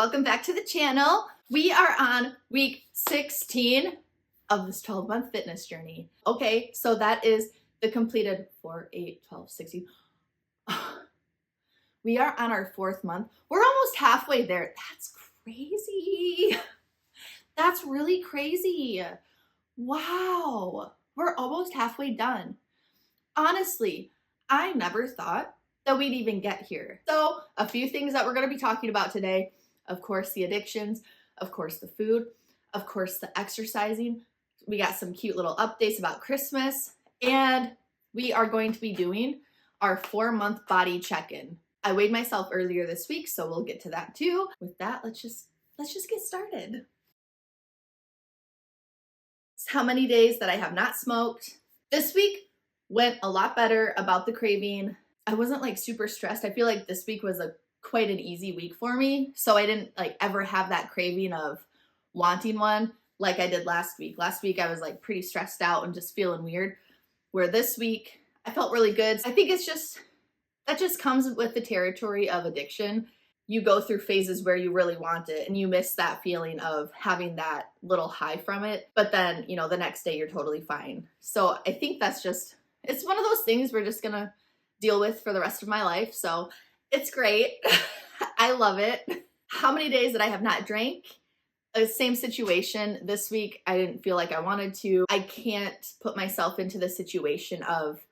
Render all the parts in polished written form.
welcome back to the channel. We are on week 16 of this 12-month fitness journey. Okay, so that is the completed 4, 8, 12, 16. We are on our 4th month. We're almost halfway there. That's crazy. That's really crazy. Wow, we're almost halfway done. Honestly, I never thought that we'd even get here. So a few things that we're going to be talking about today. Of course, the addictions, of course, the food, of course, the exercising. We got some cute little updates about Christmas, and we are going to be doing our 4-month body check-in. I weighed myself earlier this week, so we'll get to that too. With that, let's just get started. It's how many days that I have not smoked. This week went a lot better about the craving. I wasn't like super stressed. I feel like this week was quite an easy week for me. So I didn't like ever have that craving of wanting one like I did last week. Last week I was like pretty stressed out and just feeling weird. Where this week I felt really good. I think that just comes with the territory of addiction. You go through phases where you really want it and you miss that feeling of having that little high from it. But then, you know, the next day you're totally fine. So I think it's one of those things we're just gonna deal with for the rest of my life. So it's great. I love it. How many days that I have not drank? Same situation. This week, I didn't feel like I wanted to. I can't put myself into the situation of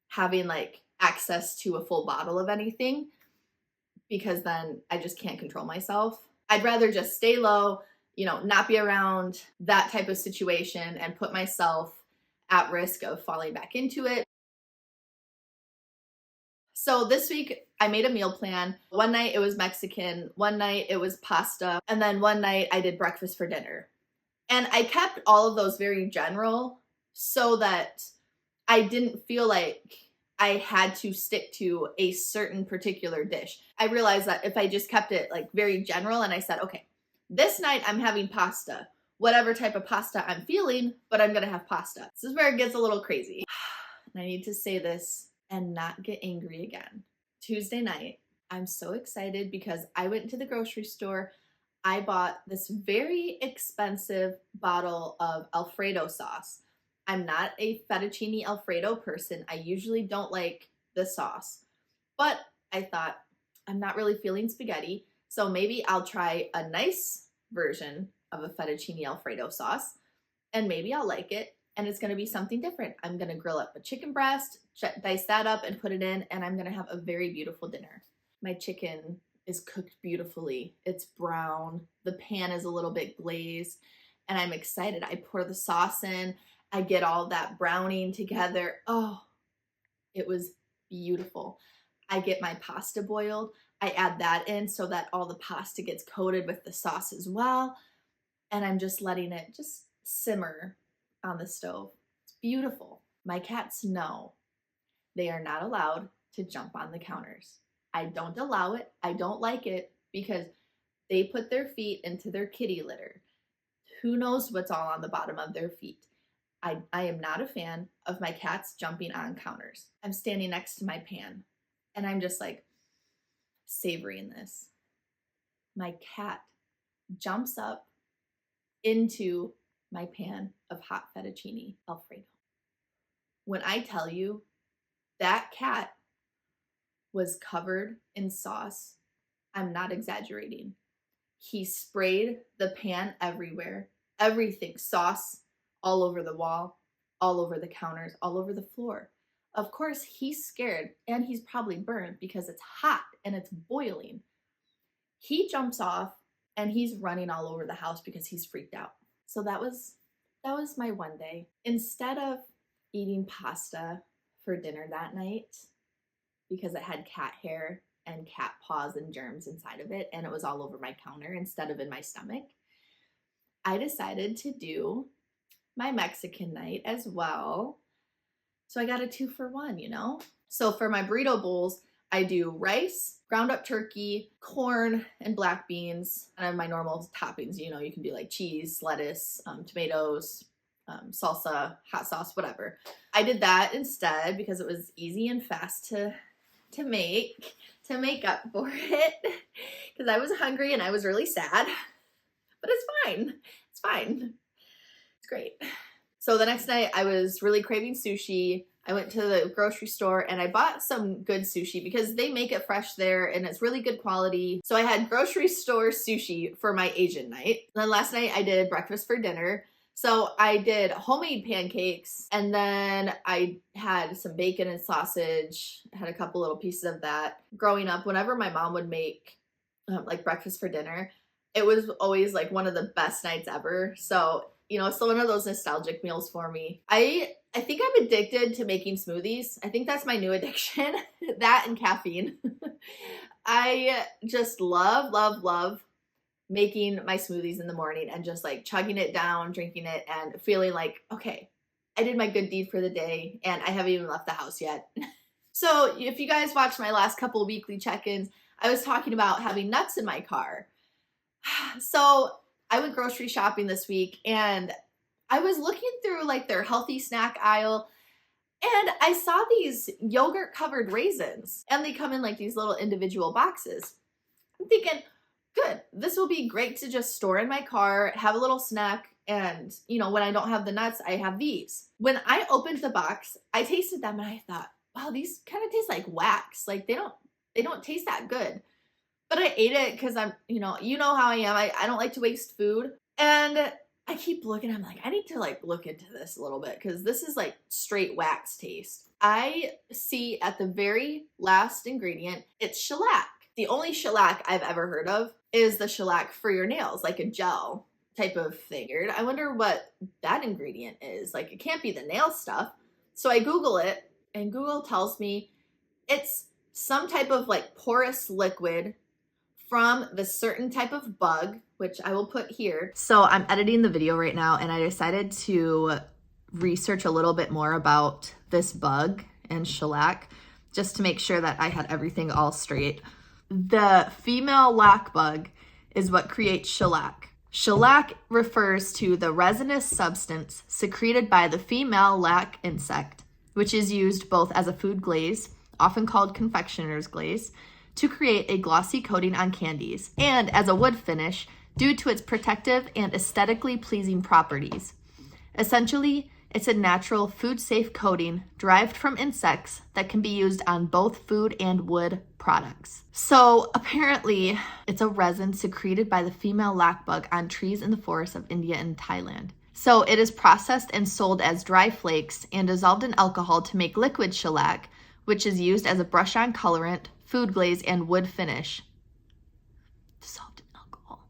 having like access to a full bottle of anything because then I just can't control myself. I'd rather just stay low, you know, not be around that type of situation and put myself at risk of falling back into it. So this week I made a meal plan. One night it was Mexican, one night it was pasta, and then one night I did breakfast for dinner. And I kept all of those very general so that I didn't feel like I had to stick to a certain particular dish. I realized that if I just kept it like very general and I said, okay, this night I'm having pasta, whatever type of pasta I'm feeling, but I'm gonna have pasta. This is where it gets a little crazy. And I need to say this and not get angry again. Tuesday night, I'm so excited because I went to the grocery store. I bought this very expensive bottle of Alfredo sauce. I'm not a fettuccine Alfredo person. I usually don't like the sauce, but I thought I'm not really feeling spaghetti, so maybe I'll try a nice version of a fettuccine Alfredo sauce and maybe I'll like it. And it's going to be something different. I'm going to grill up a chicken breast, dice that up and put it in, and I'm going to have a very beautiful dinner. My chicken is cooked beautifully. It's brown. The pan is a little bit glazed, and I'm excited. I pour the sauce in. I get all that browning together. Oh, it was beautiful. I get my pasta boiled. I add that in so that all the pasta gets coated with the sauce as well. And I'm just letting it just simmer on the stove. It's beautiful. My cats know they are not allowed to jump on the counters. I don't allow it. I don't like it because they put their feet into their kitty litter. Who knows what's all on the bottom of their feet? I am not a fan of my cats jumping on counters. I'm standing next to my pan and I'm just like savoring this. My cat jumps up into my pan of hot fettuccine Alfredo. When I tell you that cat was covered in sauce, I'm not exaggerating. He sprayed the pan everywhere, everything, sauce all over the wall, all over the counters, all over the floor. Of course, he's scared and he's probably burned because it's hot and it's boiling. He jumps off and he's running all over the house because he's freaked out. So that was my one day. Instead of eating pasta for dinner that night, because it had cat hair and cat paws and germs inside of it, and it was all over my counter instead of in my stomach, I decided to do my Mexican night as well. So I got a 2-for-1, you know? So for my burrito bowls, I do rice, ground up turkey, corn, and black beans. And I have my normal toppings, you know, you can do like cheese, lettuce, tomatoes, salsa, hot sauce, whatever. I did that instead because it was easy and fast to to make up for it because I was hungry and I was really sad, but it's fine. It's fine. It's great. So the next night I was really craving sushi. I went to the grocery store and I bought some good sushi because they make it fresh there and it's really good quality. So I had grocery store sushi for my Asian night. And then last night I did breakfast for dinner. So I did homemade pancakes and then I had some bacon and sausage, had a couple little pieces of that. Growing up, whenever my mom would make like breakfast for dinner, it was always like one of the best nights ever. So, you know, it's still one of those nostalgic meals for me. I think I'm addicted to making smoothies. I think that's my new addiction, that and caffeine. I just love making my smoothies in the morning and just like chugging it down, drinking it, and feeling like, okay, I did my good deed for the day and I haven't even left the house yet. So if you guys watched my last couple weekly check-ins, I was talking about having nuts in my car. So I went grocery shopping this week and I was looking through like their healthy snack aisle and I saw these yogurt covered raisins and they come in like these little individual boxes. I'm thinking, good, this will be great to just store in my car, have a little snack, and you know, when I don't have the nuts, I have these. When I opened the box, I tasted them and I thought, wow, these kind of taste like wax. Like they don't taste that good. But I ate it because I'm, you know how I am. I don't like to waste food. And I keep looking, I'm like, I need to like look into this a little bit because this is like straight wax taste. I see at the very last ingredient, it's shellac. The only shellac I've ever heard of is the shellac for your nails, like a gel type of thing. I wonder what that ingredient is. Like, it can't be the nail stuff. So I Google it, and Google tells me it's some type of like porous liquid from the certain type of bug, which I will put here. So I'm editing the video right now, and I decided to research a little bit more about this bug and shellac just to make sure that I had everything all straight. The female lac bug is what creates shellac. Shellac refers to the resinous substance secreted by the female lac insect, which is used both as a food glaze, often called confectioner's glaze, to create a glossy coating on candies, and as a wood finish due to its protective and aesthetically pleasing properties. Essentially, it's a natural food-safe coating derived from insects that can be used on both food and wood products. So apparently, it's a resin secreted by the female lac bug on trees in the forests of India and Thailand. So it is processed and sold as dry flakes and dissolved in alcohol to make liquid shellac, which is used as a brush-on colorant, food glaze, and wood finish. Dissolved in alcohol.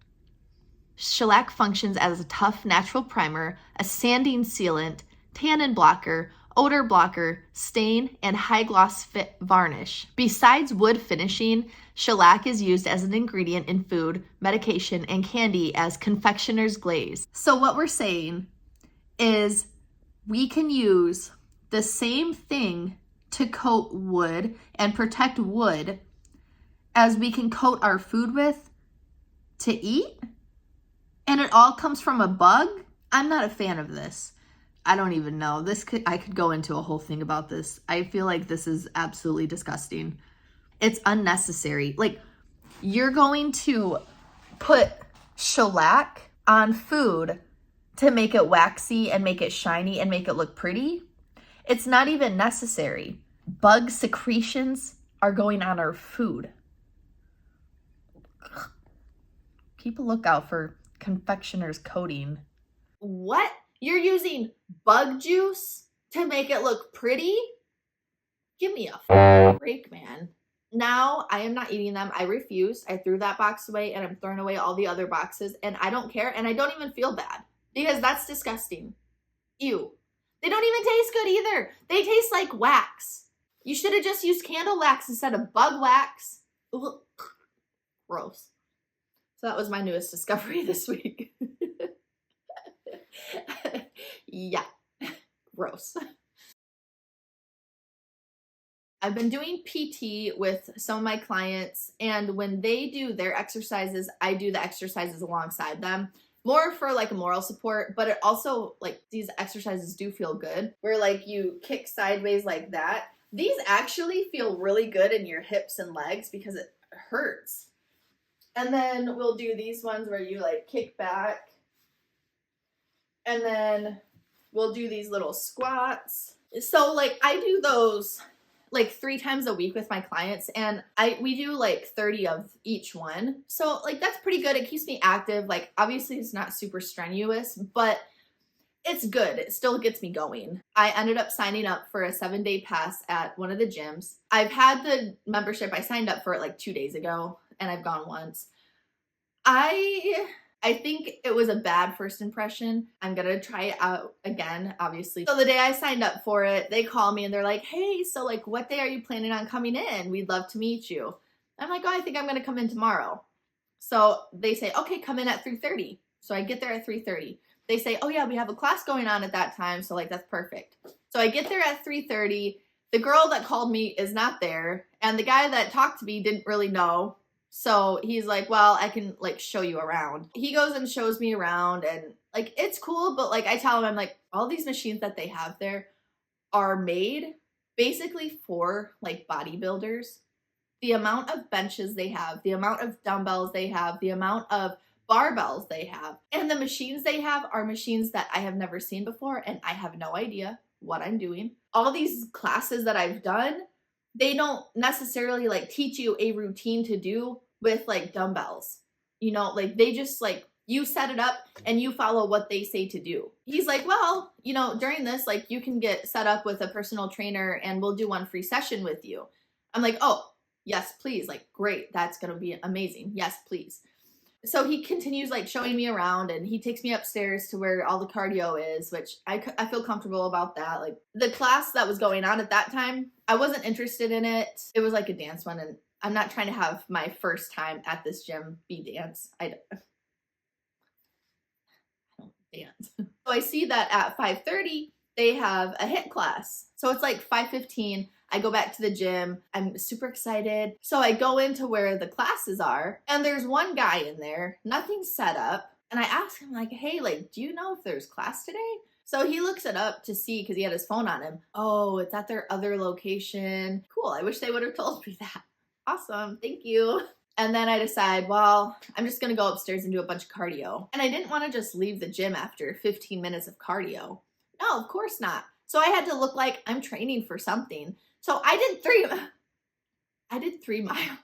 Shellac functions as a tough natural primer, a sanding sealant, tannin blocker, odor blocker, stain, and high gloss fit varnish. Besides wood finishing, shellac is used as an ingredient in food, medication, and candy as confectioner's glaze. So what we're saying is we can use the same thing to coat wood and protect wood as we can coat our food with to eat, and it all comes from a bug. I'm not a fan of this. I don't even know. I could go into a whole thing about this. I feel like this is absolutely disgusting. It's unnecessary. Like, you're going to put shellac on food to make it waxy and make it shiny and make it look pretty. It's not even necessary. Bug secretions are going on our food. Keep a lookout for confectioner's coating. What? You're using bug juice to make it look pretty? Give me a break, man. Now I am not eating them. I refuse. I threw that box away and I'm throwing away all the other boxes and I don't care and I don't even feel bad because that's disgusting. Ew. They don't even taste good either. They taste like wax. You should have just used candle wax instead of bug wax. Ugh. Gross. So that was my newest discovery this week. Yeah, gross. I've been doing PT with some of my clients, and when they do their exercises, I do the exercises alongside them. More for like moral support, but it also, like, these exercises do feel good. Where like you kick sideways like that, These actually feel really good in your hips and legs because it hurts. And then we'll do these ones where you like kick back. And then we'll do these little squats. So like I do those like 3 times a week with my clients, and we do like 30 of each one. So like that's pretty good. It keeps me active. Like obviously it's not super strenuous, but it's good. It still gets me going. I ended up signing up for a 7-day pass at one of the gyms. I've had the membership. I signed up for it like 2 days ago and I've gone once. I think it was a bad first impression. I'm gonna try it out again, obviously. So the day I signed up for it, they call me and they're like, hey, so like what day are you planning on coming in? We'd love to meet you. I'm like, oh, I think I'm gonna come in tomorrow. So they say, okay, come in at 3:30. So I get there at 3:30. They say, oh yeah, we have a class going on at that time. So like, that's perfect. So I get there at 3:30. The girl that called me is not there. And the guy that talked to me didn't really know. So he's like, well, I can like show you around. He goes and shows me around and like, it's cool. But like, I tell him, I'm like, all these machines that they have there are made basically for like bodybuilders. The amount of benches they have, the amount of dumbbells they have, the amount of barbells they have, and the machines they have are machines that I have never seen before. And I have no idea what I'm doing. All these classes that I've done, they don't necessarily like teach you a routine to do with like dumbbells, you know, like they just like, you set it up and you follow what they say to do. He's like, well, you know, during this, like you can get set up with a personal trainer and we'll do one free session with you. I'm like, oh, yes, please. Like, great. That's going to be amazing. Yes, please. So he continues like showing me around and he takes me upstairs to where all the cardio is, which I feel comfortable about that. Like the class that was going on at that time, I wasn't interested in it. It was like a dance one and I'm not trying to have my first time at this gym be dance. I don't dance. So I see that at 5:30, they have a HIIT class. So it's like 5:15. I go back to the gym. I'm super excited. So I go into where the classes are and there's one guy in there, nothing set up. And I ask him like, hey, like, do you know if there's class today? So he looks it up to see because he had his phone on him. Oh, it's at their other location. Cool. I wish they would have told me that. Awesome. Thank you. And then I decide, well, I'm just going to go upstairs and do a bunch of cardio. And I didn't want to just leave the gym after 15 minutes of cardio. No, of course not. So I had to look like I'm training for something. So I did 3 miles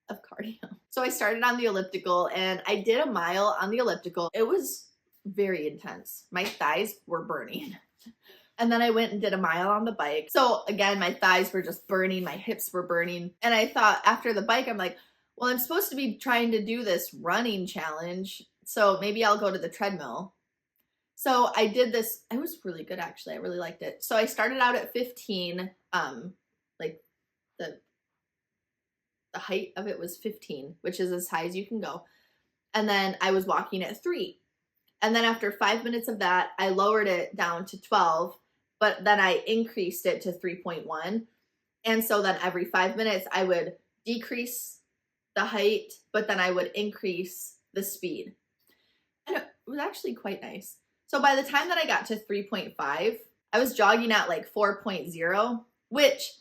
of cardio. So I started on the elliptical and I did a mile on the elliptical. It was very intense. My thighs were burning. And then I went and did a mile on the bike. So again, my thighs were just burning. My hips were burning. And I thought after the bike, I'm like, well, I'm supposed to be trying to do this running challenge. So maybe I'll go to the treadmill. So I did this. It was really good, actually. I really liked it. So I started out at 15. Like the height of it was 15, which is as high as you can go. And then I was walking at 3. And then after 5 minutes of that, I lowered it down to 12, but then I increased it to 3.1. And so then every 5 minutes, I would decrease the height, but then I would increase the speed. And it was actually quite nice. So by the time that I got to 3.5, I was jogging at like 4.0, which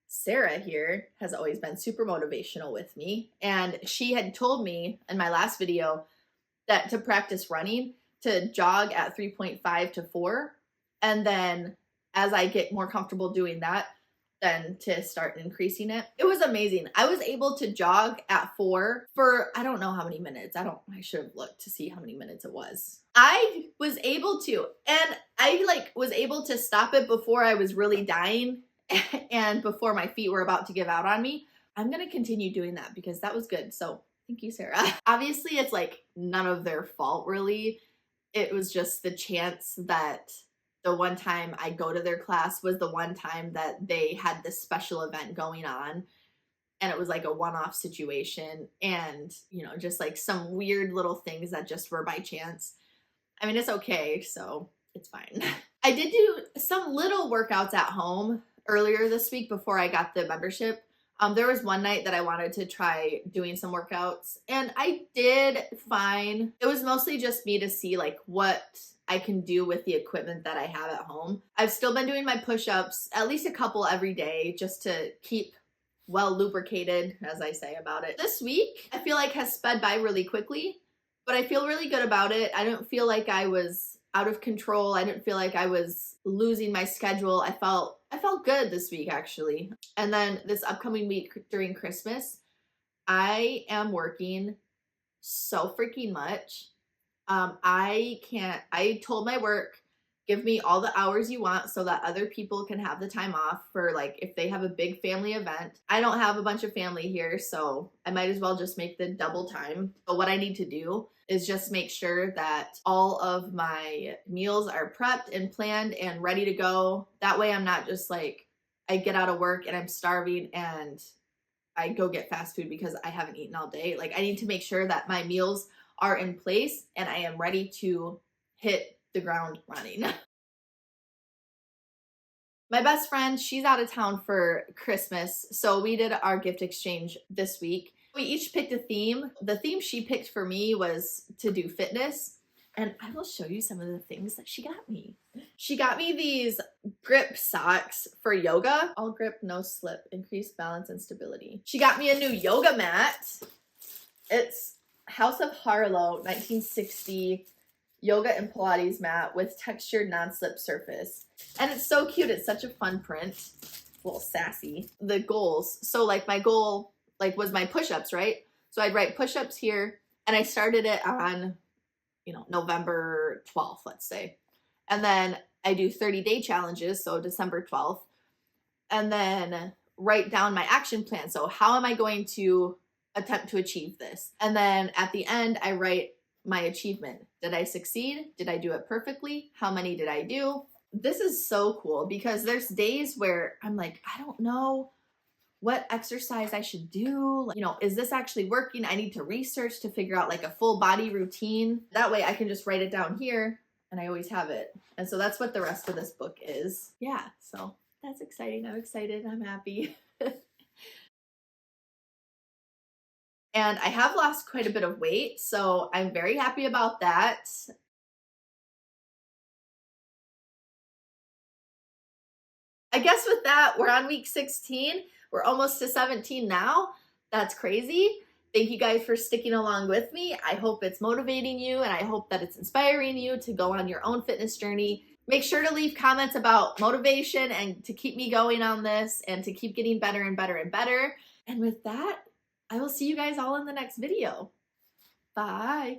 Sarah here has always been super motivational with me. And she had told me in my last video that to practice running, to jog at 3.5 to 4. And then as I get more comfortable doing that, then to start increasing it. It was amazing. I was able to jog at 4 for, I don't know how many minutes. I should have looked to see how many minutes it was. I was able to, and I like was able to stop it before I was really dying and before my feet were about to give out on me. I'm going to continue doing that because that was good. So thank you, Sarah. Obviously, it's like none of their fault, really. It was just the chance that the one time I go to their class was the one time that they had this special event going on. And it was like a one-off situation. And, you know, just like some weird little things that just were by chance. I mean, it's okay. So it's fine. I did do some little workouts at home earlier this week before I got the membership. There was one night that I wanted to try doing some workouts and I did fine. It was mostly just me to see like what I can do with the equipment that I have at home. I've still been doing my push-ups, at least a couple every day, just to keep well lubricated, as I say about it. This week, I feel like has sped by really quickly, but I feel really good about it. I don't feel like I was out of control. I didn't feel like I was losing my schedule. I felt good this week, actually. And then this upcoming week during Christmas, I am working so freaking much. I told my work, give me all the hours you want so that other people can have the time off for, like, if they have a big family event. I don't have a bunch of family here, so I might as well just make the double time. But what I need to do is just make sure that all of my meals are prepped and planned and ready to go. That way I'm not just like, I get out of work and I'm starving and I go get fast food because I haven't eaten all day. Like, I need to make sure that my meals are in place and I am ready to hit the ground running. My best friend, she's out of town for Christmas, so we did our gift exchange this week. We each picked a theme. The theme she picked for me was to do fitness, and I will show you some of the things that she got me. She got me these grip socks for yoga. All grip, no slip, increased balance and stability. She got me a new yoga mat. It's House of Harlow 1960 yoga and Pilates mat with textured non-slip surface. And it's so cute. It's such a fun print. A little sassy. The goals. So like my goal like was my push-ups, right? So I'd write push-ups here, and I started it on, November 12th, let's say. And then I do 30-day challenges, so December 12th. And then write down my action plan. So how am I going to attempt to achieve this? And then at the end, I write my achievement. Did I succeed? Did I do it perfectly? How many did I do? This is so cool because there's days where I'm like, I don't know what exercise I should do. Is this actually working? I need to research to figure out like a full body routine. That way I can just write it down here and I always have it. And so that's what the rest of this book is. Yeah, so that's exciting. I'm excited. I'm happy. And I have lost quite a bit of weight, so I'm very happy about that. I guess with that, we're on week 16. We're almost to 17 now. That's crazy. Thank you guys for sticking along with me. I hope it's motivating you, and I hope that it's inspiring you to go on your own fitness journey. Make sure to leave comments about motivation and to keep me going on this and to keep getting better and better and better. And with that, I will see you guys all in the next video. Bye.